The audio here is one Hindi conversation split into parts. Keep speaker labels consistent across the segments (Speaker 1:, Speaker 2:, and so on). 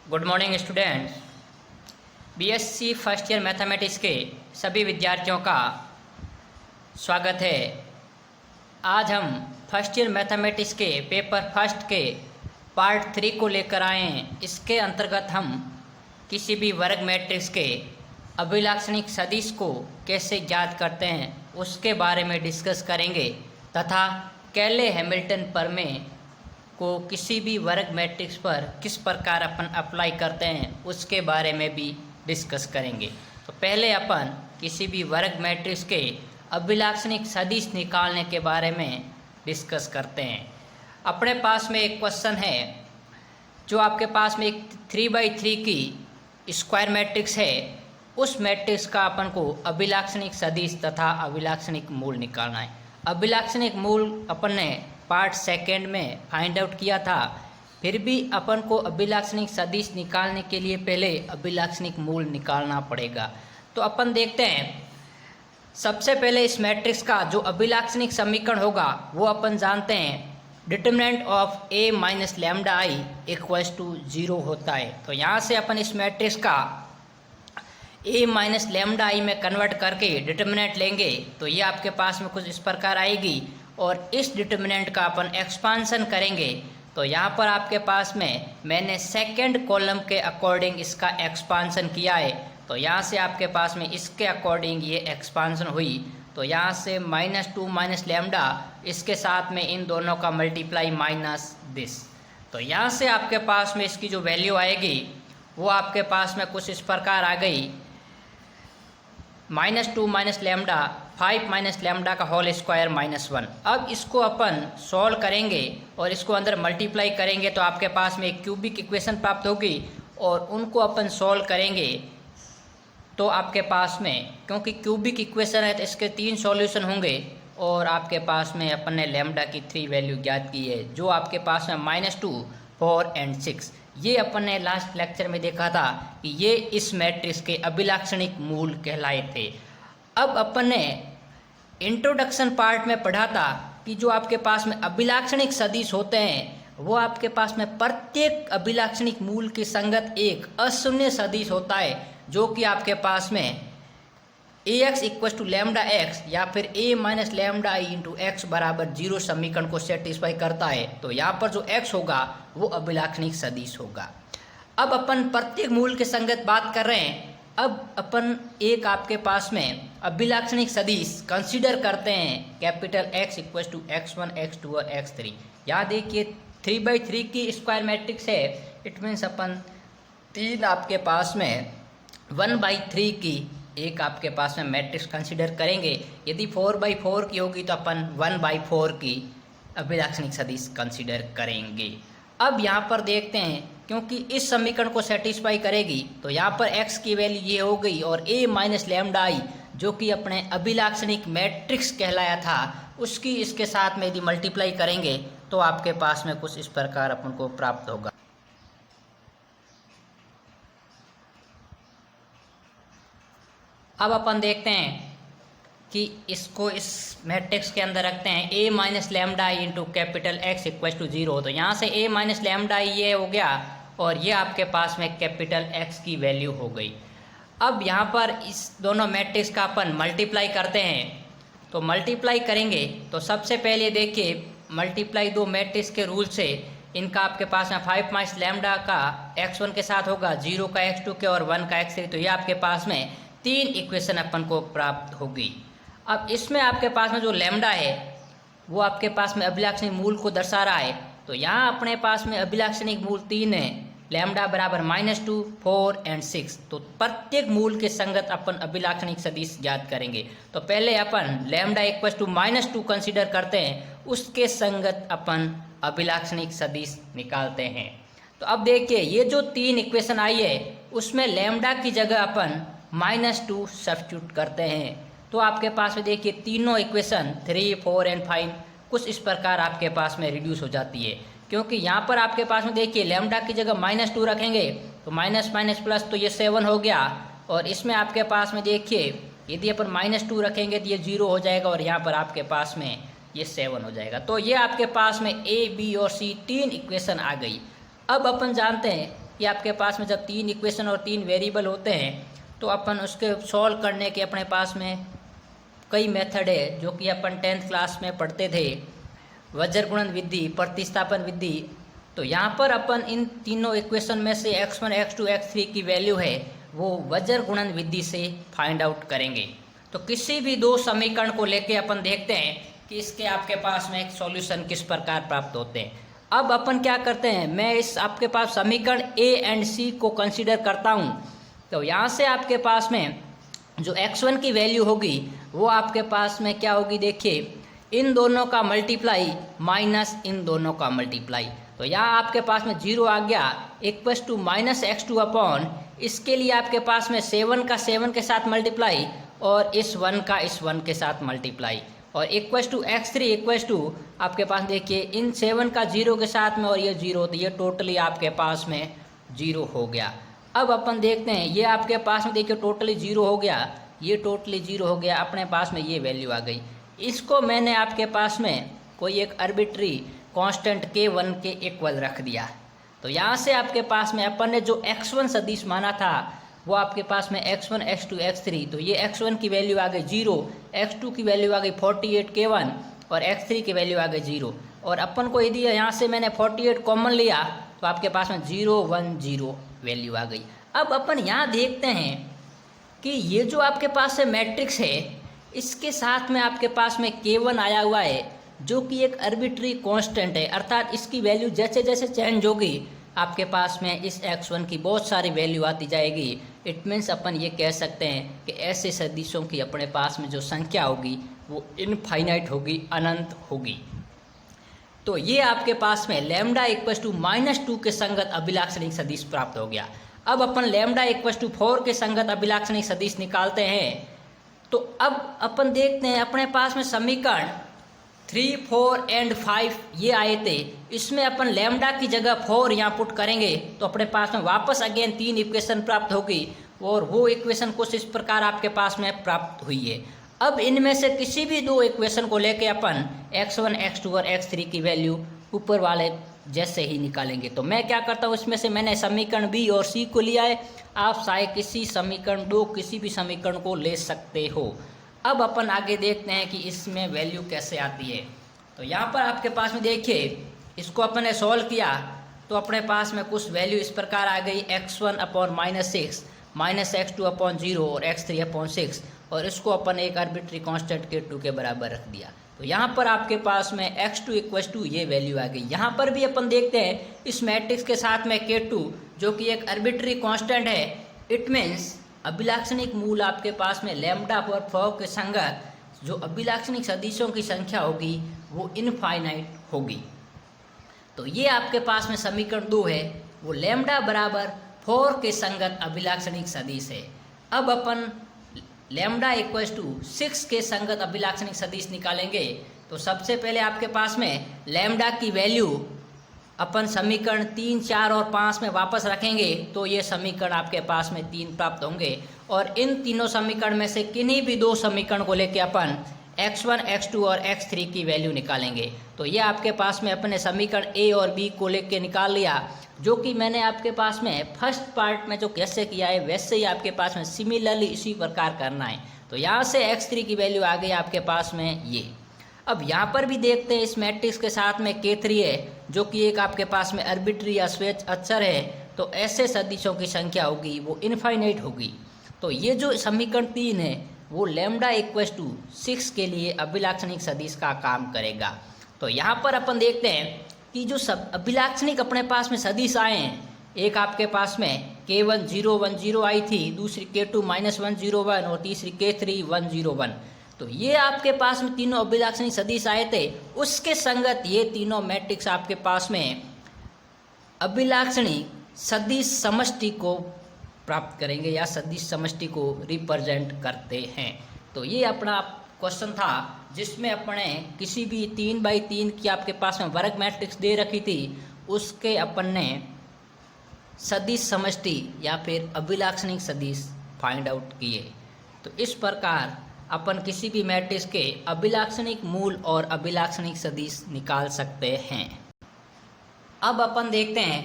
Speaker 1: Good morning students. BSc first year mathematics के सभी विद्यार्थियों का स्वागत है। आज हम फर्स्ट ईयर मैथमेटिक्स के पेपर फर्स्ट के पार्ट 3 को लेकर आए हैं। इसके अंतर्गत हम किसी भी वर्ग मैट्रिक्स के अभिलाक्षणिक सदिश को कैसे ज्ञात करते हैं उसके बारे में डिस्कस करेंगे तथा कैले हैमिल्टन प्रमेय को किसी भी वर्ग मैट्रिक्स पर किस प्रकार अपन अप्लाई करते हैं उसके बारे में भी डिस्कस करेंगे। तो पहले अपन किसी भी वर्ग मैट्रिक्स के अभिलाक्षणिक सदिश निकालने के बारे में डिस्कस करते हैं। अपने पास में एक क्वेश्चन है, जो आपके पास में एक 3×3 की स्क्वायर मैट्रिक्स है, उस मैट्रिक्स का अपन को अभिलाक्षणिक सदिश तथा अभिलाक्षणिक मूल निकालना है। अभिलाक्षणिक मूल अपन ने पार्ट सेकेंड में फाइंड आउट किया था, फिर भी अपन को अभिलाक्षणिक सदिश निकालने के लिए पहले अभिलाक्षणिक मूल निकालना पड़ेगा। तो अपन देखते हैं, सबसे पहले इस मैट्रिक्स का जो अभिलाक्षणिक समीकरण होगा वो अपन जानते हैं, determinant of a minus lambda I equals to 0 होता है। तो यहाँ से अपन इस मैट्रिक्स का a माइनस लैम्डा आई में कन्वर्ट करके डिटरमिनेंट लेंगे तो ये आपके पास में कुछ इस प्रकार आएगी, और इस डिटरमिनेंट का अपन एक्सपांसन करेंगे तो यहाँ पर आपके पास में मैंने सेकंड कॉलम के अकॉर्डिंग इसका एक्सपांसन किया है। तो यहाँ से आपके पास में इसके अकॉर्डिंग ये एक्सपांसन हुई। तो यहाँ से -2 माइनस लैम्डा, इसके साथ में इन दोनों का मल्टीप्लाई माइनस दिस। तो यहाँ से आपके पास में इसकी जो वैल्यू आएगी वो आपके पास में कुछ इस प्रकार आ गई, -2 माइनस लैम्डा 5 माइनस लैम्डा का होल स्क्वायर -1। अब इसको अपन सॉल्व करेंगे और इसको अंदर मल्टीप्लाई करेंगे तो आपके पास में एक क्यूबिक इक्वेशन प्राप्त होगी, और उनको अपन सॉल्व करेंगे तो आपके पास में, क्योंकि क्यूबिक इक्वेशन है तो इसके 3 सॉल्यूशन होंगे, और आपके पास में अपन ने लैम्डा की 3 वैल्यू ज्ञात की है, जो आपके पास में -2, 4 एंड 6। ये अपन ने लास्ट लेक्चर में देखा था कि ये इस मैट्रिक्स के अभिलाक्षणिक मूल कहलाए थे। अब अपन ने इंट्रोडक्शन पार्ट में पढ़ा था कि जो आपके पास में अभिलाक्षणिक सदिश होते हैं वो आपके पास में प्रत्येक अभिलाक्षणिक मूल के संगत एक अशून्य सदिश होता है, जो कि आपके पास में ax equal to lambda x या फिर a minus lambda I into x बराबर 0 समीकरण को सेटिस्फाई करता है। तो यहाँ पर जो x होगा वो अभिलाक्षणिक सदिश होगा। अब अपन प्रत्येक मूल के संगत बात कर रहे हैं। अब अपन एक आपके पास में अभिलाक्षणिक सदिश कंसीडर करते हैं, capital X equal to x1, x2 और x3। यहाँ देखिए 3×3 की स्क्वायर मैट्रिक्स है, इट मीन्स अपन 3 आपके पास में 1/3 की एक आपके पास में मैट्रिक्स कंसीडर करेंगे। यदि 4/4 की होगी तो अपन 1/4 की अभिलाक्षणिक सदिश कंसीडर करेंगे। अब यहाँ पर देखते हैं, क्योंकि इस समीकरण को सेटिस्फाई करेगी तो यहाँ पर x की वैल्यू ये हो गई, और a माइनस लैम्डा आई जो कि अपने अभिलाक्षणिक मैट्रिक्स कहलाया था उसकी इसके साथ में यदि मल्टीप्लाई करेंगे तो आपके पास में कुछ इस प्रकार अपन को प्राप्त होगा। अब अपन देखते हैं कि इसको इस मैट्रिक्स के अंदर रखते हैं, a minus lambda I into capital X equal to 0। तो यहाँ से a माइनस लैम्डा आई ये हो गया, और ये आपके पास में कैपिटल X की वैल्यू हो गई। अब यहाँ पर इस दोनों मैट्रिक्स का अपन मल्टीप्लाई करते हैं। तो मल्टीप्लाई करेंगे तो सबसे पहले देखिए, मल्टीप्लाई 2 मैट्रिक्स के रूल से इनका आपके पास में 5 माइनस लैम्डा का x1 के साथ होगा, 0 का x2 के और 1 का x3। तो ये आपके पास में 3 इक्वेशन अपन को प्राप्त होगी। अब इसमें आपके पास में जो लैम्डा है वो आपके पास में अभिलाक्षणिक मूल को दर्शा रहा है। तो यहाँ अपने पास में अभिलाक्षणिक मूल 3 है, लैम्डा बराबर -2, 4 एंड 6। तो प्रत्येक मूल के संगत अपन अभिलाक्षणिक सदिश ज्ञात करेंगे। तो पहले अपन लैम्डा इक्वल टू -2 कंसीडर करते हैं, उसके संगत अपन अभिलाक्षणिक सदिश निकालते हैं। तो अब देखिए, ये जो 3 इक्वेशन आई है उसमें लैम्डा की जगह अपन -2 सब्स्टिट्यूट करते हैं। तो आपके पास में देखिए तीनों इक्वेशन 3, 4 एंड 5 कुछ इस प्रकार आपके पास में रिड्यूस हो जाती है, क्योंकि यहाँ पर आपके पास में देखिए लैम्डा की जगह -2 रखेंगे तो माइनस माइनस प्लस तो ये 7 हो गया, और इसमें आपके पास में देखिए यदि अपन -2 रखेंगे तो ये 0 हो जाएगा, और यहाँ पर आपके पास में ये 7 हो जाएगा। तो ये आपके पास में A, B और C 3 इक्वेशन आ गई। अब अपन जानते हैं कि आपके पास में जब 3 इक्वेशन और 3 वेरिएबल होते हैं तो अपन उसके सॉल्व करने के अपने पास में कई मेथड है, जो कि अपन 10th क्लास में पढ़ते थे, वज्र गुणन विधि, प्रतिस्थापन विधि। तो यहाँ पर अपन इन तीनों इक्वेशन में से x1, x2, x3 की वैल्यू है वो वज्र गुणन विधि से फाइंड आउट करेंगे। तो किसी भी दो समीकरण को लेके अपन देखते हैं कि इसके आपके पास में एक सॉल्यूशन किस प्रकार प्राप्त होते हैं। अब अपन क्या करते हैं, मैं इस आपके पास समीकरण ए एंड सी को कंसीडर करता हूँ। तो यहाँ से आपके पास में जो x1 की वैल्यू होगी वो आपके पास में क्या होगी, देखिए इन दोनों का मल्टीप्लाई माइनस इन दोनों का मल्टीप्लाई। तो यहाँ आपके पास में 0 आ गया equals to minus x2 upon, इसके लिए आपके पास में 7 का 7 के साथ मल्टीप्लाई और इस 1 का इस 1 के साथ मल्टीप्लाई, और equals to x3 equals to आपके पास देखिए इन 7 का 0 के साथ में और ये 0, तो ये टोटली आपके पास में 0 हो गया। अब अपन देखते हैं ये आपके पास में देखिए टोटली 0 हो गया, ये टोटली 0 हो गया, अपने पास में ये वैल्यू आ गई। इसको मैंने आपके पास में कोई एक आर्बिट्री कांस्टेंट k1 के इक्वल रख दिया। तो यहाँ से आपके पास में अपन ने जो x1 सदिश माना था वो आपके पास में x1, x2, x3, तो ये x1 की वैल्यू आ गई 0, x2 की वैल्यू आ गई 48 k1 और x3 की वैल्यू आ गई 0। और अपन को यदि यहाँ से मैंने 48 कॉमन लिया तो आपके पास में 0, 1, 0 वैल्यू आ गई। अब अपन यहाँ देखते हैं कि ये जो आपके पास से मैट्रिक्स है इसके साथ में आपके पास में k1 आया हुआ है जो कि एक आर्बिट्री कांस्टेंट है, अर्थात इसकी वैल्यू जैसे जैसे चेंज होगी आपके पास में इस x1 की बहुत सारी वैल्यू आती जाएगी। इट मीन्स अपन ये कह सकते हैं कि ऐसे सदिशों की अपने पास में जो संख्या होगी वो इनफाइनाइट होगी, अनंत होगी। तो ये आपके पास में लैम्डा इक्वल्स टू -2 के संगत अभिलाक्षणिक सदिश प्राप्त हो गया। अब अपन लैम्डा इक्वल्स टू 4 के संगत अभिलाक्षणिक सदिश निकालते हैं। तो अब अपन देखते हैं अपने पास में समीकरण 3, 4 एंड 5 ये आए थे, इसमें अपन लैम्डा की जगह 4 यहाँ पुट करेंगे तो अपने पास में वापस अगेन 3 इक्वेशन प्राप्त होगी, और वो इक्वेशन कुछ इस प्रकार आपके पास में प्राप्त हुई है। अब इनमें से किसी भी दो इक्वेशन को लेके अपन x1, x2 और x3 की वैल्यू ऊपर वाले जैसे ही निकालेंगे। तो मैं क्या करता हूँ, इसमें से मैंने समीकरण बी और सी को लिया है, आप चाहे किसी समीकरण दो किसी भी समीकरण को ले सकते हो। अब अपन आगे देखते हैं कि इसमें वैल्यू कैसे आती है। तो यहाँ पर आपके पास में देखिए इसको अपन ने सॉल्व किया तो अपने पास में कुछ वैल्यू इस प्रकार आ गई, x1 अपॉन -6, -x2 अपॉन 0 और x3 अपॉन 6, और इसको अपन एक आर्बिट्री कांस्टेंट k2 के बराबर रख दिया। तो यहाँ पर आपके पास में x2 इक्वल्स टू ये वैल्यू आ गई। यहाँ पर भी अपन देखते हैं इस मैट्रिक्स के साथ में k2 जो कि एक आर्बिट्री कांस्टेंट है, इट मीन्स अभिलाक्षणिक मूल आपके पास में लैम्डा पर 4 के संगत जो अभिलाक्षणिक सदिशों की संख्या होगी वो इनफाइनाइट होगी। तो ये आपके पास में समीकरण 2 है, वो लैम्डा बराबर 4 के संगत अभिलाक्षणिक सदिश है। अब अपन लैम्डा इक्वल्स टू 6 के संगत अभिलाक्षणिक सदिश निकालेंगे। तो सबसे पहले आपके पास में लैम्डा की वैल्यू अपन समीकरण 3, 4 और 5 में वापस रखेंगे तो ये समीकरण आपके पास में 3 प्राप्त होंगे, और इन तीनों समीकरण में से किन्हीं भी दो समीकरण को लेके अपन x1, x2 और x3 की वैल्यू निकालेंगे। तो ये आपके पास में अपने समीकरण a और b को लेके निकाल लिया, जो कि मैंने आपके पास में फर्स्ट पार्ट में जो कैसे किया है वैसे ही आपके पास में सिमिलरली इसी प्रकार करना है। तो यहाँ से x3 की वैल्यू आ गई आपके पास में ये। अब यहाँ पर भी देखते हैं इस मैट्रिक्स के साथ में k3 है जो कि एक आपके पास में आर्बिट्री या स्वेच्छ अक्षर है, तो ऐसे सदिशों की संख्या होगी वो इनफाइनाइट होगी। तो ये जो समीकरण 3 है वो लैम्डा इक्वल्स टू 6 के लिए अभिलाक्षणिक सदिश का काम करेगा। तो यहाँ पर अपन देखते हैं कि जो सब अभिलाक्षणिक अपने पास में सदिश आए हैं, एक आपके पास में k1 0 1 0 आई थी, दूसरी k2 -1 0 1 और तीसरी k3 1 0 1। तो ये आपके पास में तीनों अभिलाक्षणिक सदिश आए थे, उसके संगत ये तीनों मैट्रिक्स आपके पास में अभिलाक्षणिक सदिश समष्टि को प्राप्त करेंगे या सदिश समष्टि को रिप्रेजेंट करते हैं। तो ये अपना क्वेश्चन था जिसमें अपने किसी भी 3x3 की आपके पास में वर्ग मैट्रिक्स दे रखी थी, उसके अपन ने सदिश समष्टि या फिर अभिलाक्षणिक सदिश फाइंड आउट किए। तो इस प्रकार अपन किसी भी मैट्रिक्स के अभिलाक्षणिक मूल और अभिलाक्षणिक सदिश निकाल सकते हैं। अब अपन देखते हैं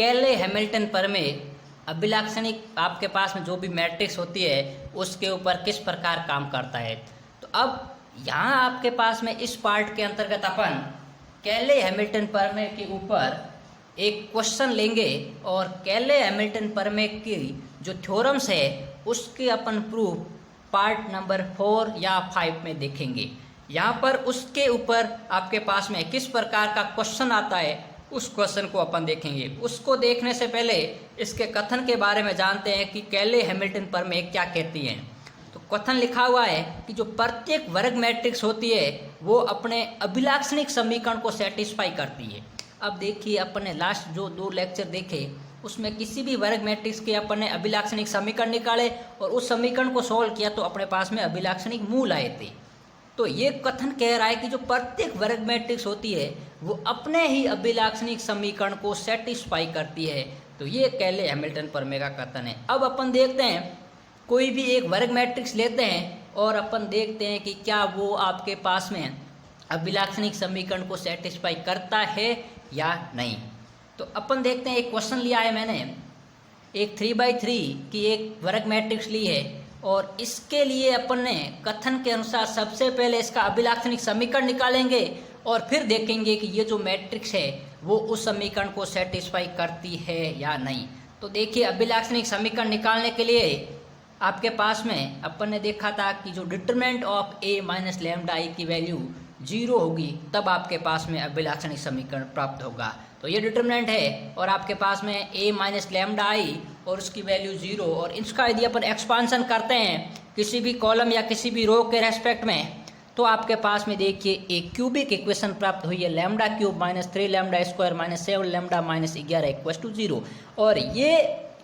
Speaker 1: कैले हैमिल्टन प्रमेय अभिलाक्षणिक आपके पास में जो भी मैट्रिक्स होती है उसके ऊपर किस प्रकार काम करता है। तो अब यहाँ आपके पास में इस पार्ट के अंतर्गत अपन कैले हैमिल्टन प्रमेय के ऊपर एक क्वेश्चन लेंगे और कैले हैमिल्टन प्रमेय की जो थ्योरम्स है उसके अपन प्रूफ पार्ट नंबर 4 या 5 में देखेंगे। यहाँ पर उसके ऊपर आपके पास में किस प्रकार का क्वेश्चन आता है उस क्वेश्चन को अपन देखेंगे। उसको देखने से पहले इसके कथन के बारे में जानते हैं कि कैले हैमिल्टन प्रमेय क्या कहती हैं। तो कथन लिखा हुआ है कि जो प्रत्येक वर्ग मैट्रिक्स होती है वो अपने अभिलाक्षणिक समीकरण को सेटिस्फाई करती है। अब देखिए अपन ने लास्ट जो 2 लेक्चर देखे उसमें किसी भी वर्ग मैट्रिक्स के अपन ने अभिलाक्षणिक समीकरण निकाले और उस समीकरण को सॉल्व किया तो अपने पास में अभिलाक्षणिक मूल आए थे। तो ये कथन कह रहा है कि जो प्रत्येक वर्ग मैट्रिक्स होती है वो अपने ही अभिलाक्षणिक समीकरण को सेटिस्फाई करती है। तो ये कैले हैमिल्टन प्रमेय का कथन है। अब अपन देखते हैं कोई भी एक वर्ग मैट्रिक्स लेते हैं और अपन देखते हैं कि क्या वो आपके पास में अभिलाक्षणिक समीकरण को सेटिस्फाई करता है या नहीं। तो अपन देखते हैं एक क्वेश्चन लिया है मैंने, एक 3×3 की एक वर्ग मैट्रिक्स ली है और इसके लिए अपन ने कथन के अनुसार सबसे पहले इसका अभिलाक्षणिक समीकरण निकालेंगे और फिर देखेंगे कि ये जो मैट्रिक्स है वो उस समीकरण को सेटिस्फाई करती है या नहीं। तो देखिए अभिलाक्षणिक समीकरण निकालने के लिए आपके पास में अपन ने देखा था कि जो determinant of a minus lambda I की वैल्यू 0 होगी तब आपके पास में अभिलाक्षणिक समीकरण प्राप्त होगा। तो ये डिटरमिनेंट है और आपके पास में a माइनस लैम्डा आई और उसकी वैल्यू 0 और इसका यदि अपन एक्सपांसन करते हैं किसी भी कॉलम या किसी भी रो के रेस्पेक्ट में तो आपके पास में देखिए एक क्यूबिक इक्वेशन प्राप्त हुई है lambda cube minus 3 lambda square minus 7 lambda minus 11 equal to 0। और ये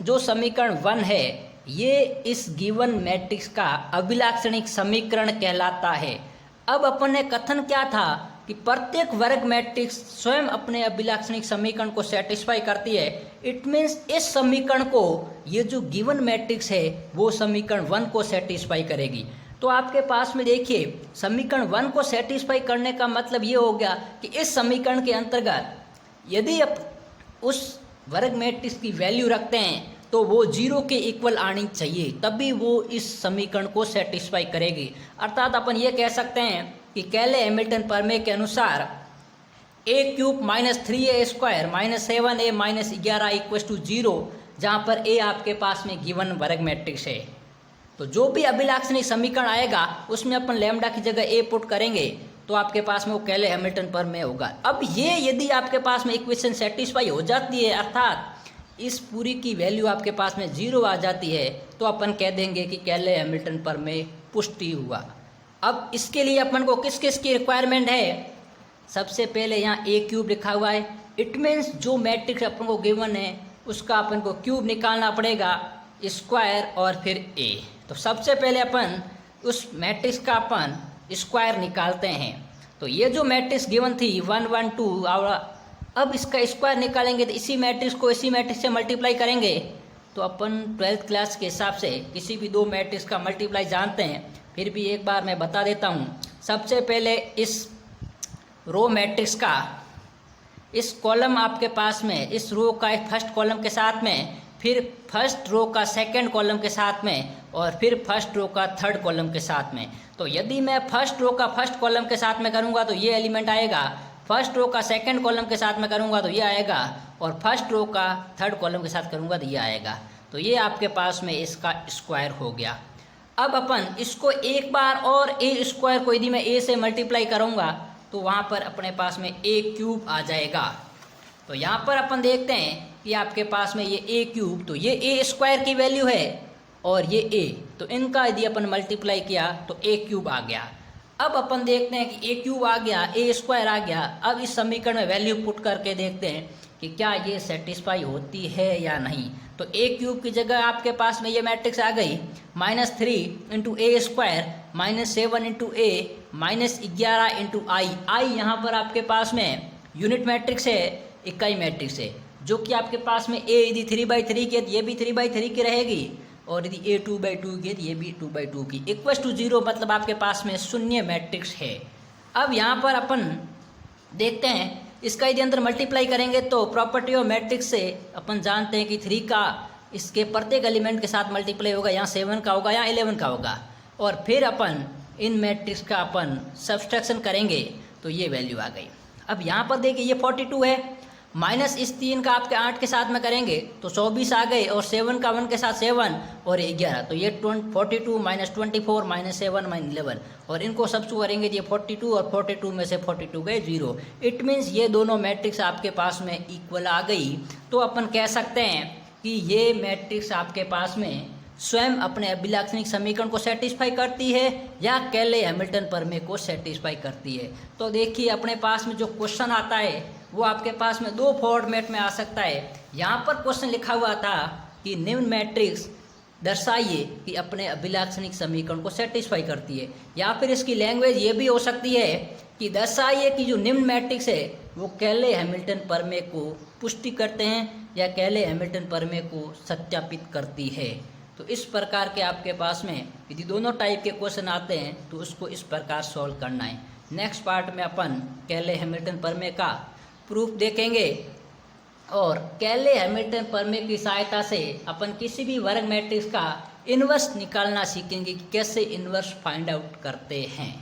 Speaker 1: जो समीकरण 1 है ये इस गिवन मैट्रिक्स का अभिलाक्षणिक समीकरण कहलाता है। अब अपन ने कथन क्या था कि प्रत्येक वर्ग मैट्रिक्स स्वयं अपने अभिलाक्षणिक समीकरण को सेटिस्फाई करती है। इट मीन्स इस समीकरण को ये जो गिवन मैट्रिक्स है वो समीकरण 1 को सेटिस्फाई करेगी। तो आपके पास में देखिए समीकरण 1 को सेटिस्फाई करने का मतलब ये हो गया कि इस समीकरण के अंतर्गत यदि आप उस वर्ग मैट्रिक्स की वैल्यू रखते हैं तो वो 0 के इक्वल आनी चाहिए तभी वो इस समीकरण को सेटिस्फाई करेगी। अर्थात अपन ये कह सकते हैं कि कैले हैमिल्टन प्रमेय के अनुसार a³ minus 3a square minus 7a minus 11 equal to 0 जहाँ पर a आपके पास में गिवन वर्ग मैट्रिक्स है। तो जो भी अभिलाक्षणिक समीकरण आएगा उसमें अपन लैम्डा की जगह a पुट करेंगे तो आपके पास में वो कैले हैमिल्टन प्रमेय होगा। अब ये यदि आपके पास में इक्वेशन सेटिस्फाई हो जाती है अर्थात इस पूरी की वैल्यू आपके पास में 0 आ जाती है तो अपन कह देंगे कि कैले हैमिल्टन प्रमेय पुष्टि हुआ। अब इसके लिए अपन को किस किस की रिक्वायरमेंट है, सबसे पहले यहाँ a³ लिखा हुआ है। इट मीन्स जो मैट्रिक्स अपन को गिवन है उसका अपन को क्यूब निकालना पड़ेगा, स्क्वायर और फिर a। तो सबसे पहले अपन उस मैट्रिक्स का अपन स्क्वायर निकालते हैं। तो ये जो मैट्रिक्स गिवन थी 1 1 2 और अब इसका स्क्वायर निकालेंगे तो इसी मैट्रिक्स को इसी मैट्रिक्स से मल्टीप्लाई करेंगे। तो अपन 12th क्लास के हिसाब से किसी भी 2 मैट्रिक्स का मल्टीप्लाई जानते हैं, फिर भी एक बार मैं बता देता हूँ। सबसे पहले इस रो मैट्रिक्स का इस कॉलम आपके पास में इस रो का एक फर्स्ट कॉलम के साथ में, फिर फर्स्ट रो का सेकंड कॉलम के साथ में और फिर फर्स्ट रो का थर्ड कॉलम के साथ में। तो यदि मैं फर्स्ट रो का फर्स्ट कॉलम के साथ में करूँगा तो ये एलिमेंट आएगा, फर्स्ट रो का सेकंड कॉलम के साथ में करूँगा तो ये आएगा और फर्स्ट रो का थर्ड कॉलम के साथ करूँगा तो ये आएगा। तो ये आपके पास में इसका स्क्वायर हो गया। अब अपन इसको एक बार और a² को यदि मैं a से मल्टीप्लाई करूँगा तो वहाँ पर अपने पास में a³ आ जाएगा। तो यहाँ पर अपन देखते हैं कि आपके पास में ये a³ तो ये a² की वैल्यू है और ये a, तो इनका यदि अपन मल्टीप्लाई किया तो a³ आ गया। अब अपन देखते हैं कि a³ आ गया, a² आ गया। अब इस समीकरण में वैल्यू पुट करके देखते हैं कि क्या ये सेटिस्फाई होती है या नहीं। तो a³ की जगह आपके पास में ये मैट्रिक्स आ गई -3 into a² minus 7 into a minus 11 into I. आई यहाँ पर आपके पास में यूनिट मैट्रिक्स है, इकाई मैट्रिक्स है, जो कि आपके पास में a यदि 3/3 की है तो ये भी 3/3 की रहेगी और यदि a 2/2 की है तो ये भी 2/2 की इक्वल टू 0, मतलब आपके पास में शून्य मैट्रिक्स है। अब यहाँ पर अपन देखते हैं इसका यदि अंदर मल्टीप्लाई करेंगे तो प्रॉपर्टी ऑफ मैट्रिक्स से अपन जानते हैं कि 3 का इसके प्रत्येक एलिमेंट के साथ मल्टीप्लाई होगा, यहाँ 7 का होगा, यहाँ 11 का होगा, और फिर अपन इन मैट्रिक्स का अपन सब्सट्रैक्शन करेंगे तो ये वैल्यू आ गई। अब यहाँ पर देखिए ये 42 है, माइनस इस 3 का आपके 8 के साथ में करेंगे तो 24 आ गए, और 7 का 1 के साथ 7 और 11, तो ये 42 माइनस 24 माइनस 7 माइनस 11, और इनको सब्स्टिट्यूट करेंगे ये 42 और 42 में से 42 गए 0। इट मीन्स ये दोनों मैट्रिक्स आपके पास में इक्वल आ गई। तो अपन कह सकते हैं कि ये मैट्रिक्स आपके पास में स्वयं अपने अभिलाक्षणिक समीकरण को सेटिस्फाई करती है या कैले हैमिल्टन प्रमेय को सेटिस्फाई करती है। तो देखिए अपने पास में जो क्वेश्चन आता है वो आपके पास में 2 फॉर्मेट में आ सकता है। यहाँ पर क्वेश्चन लिखा हुआ था कि निम्न मैट्रिक्स दर्शाइए कि अपने अभिलाक्षणिक समीकरण को सेटिस्फाई करती है, या फिर इसकी लैंग्वेज ये भी हो सकती है कि दर्शाइए कि जो निम्न मैट्रिक्स है वो कैले हैमिल्टन प्रमेय को पुष्टि करते हैं या कैले हैमिल्टन प्रमेय को सत्यापित करती है। तो इस प्रकार के आपके पास में यदि दोनों टाइप के क्वेश्चन आते हैं तो उसको इस प्रकार सॉल्व करना है। नेक्स्ट पार्ट में अपन कैले हैमिल्टन प्रमेय का प्रूफ देखेंगे, और कैले हैमिल्टन प्रमेय की सहायता से अपन किसी भी वर्ग मैट्रिक्स का इन्वर्स निकालना सीखेंगे कि कैसे इन्वर्स फाइंड आउट करते हैं।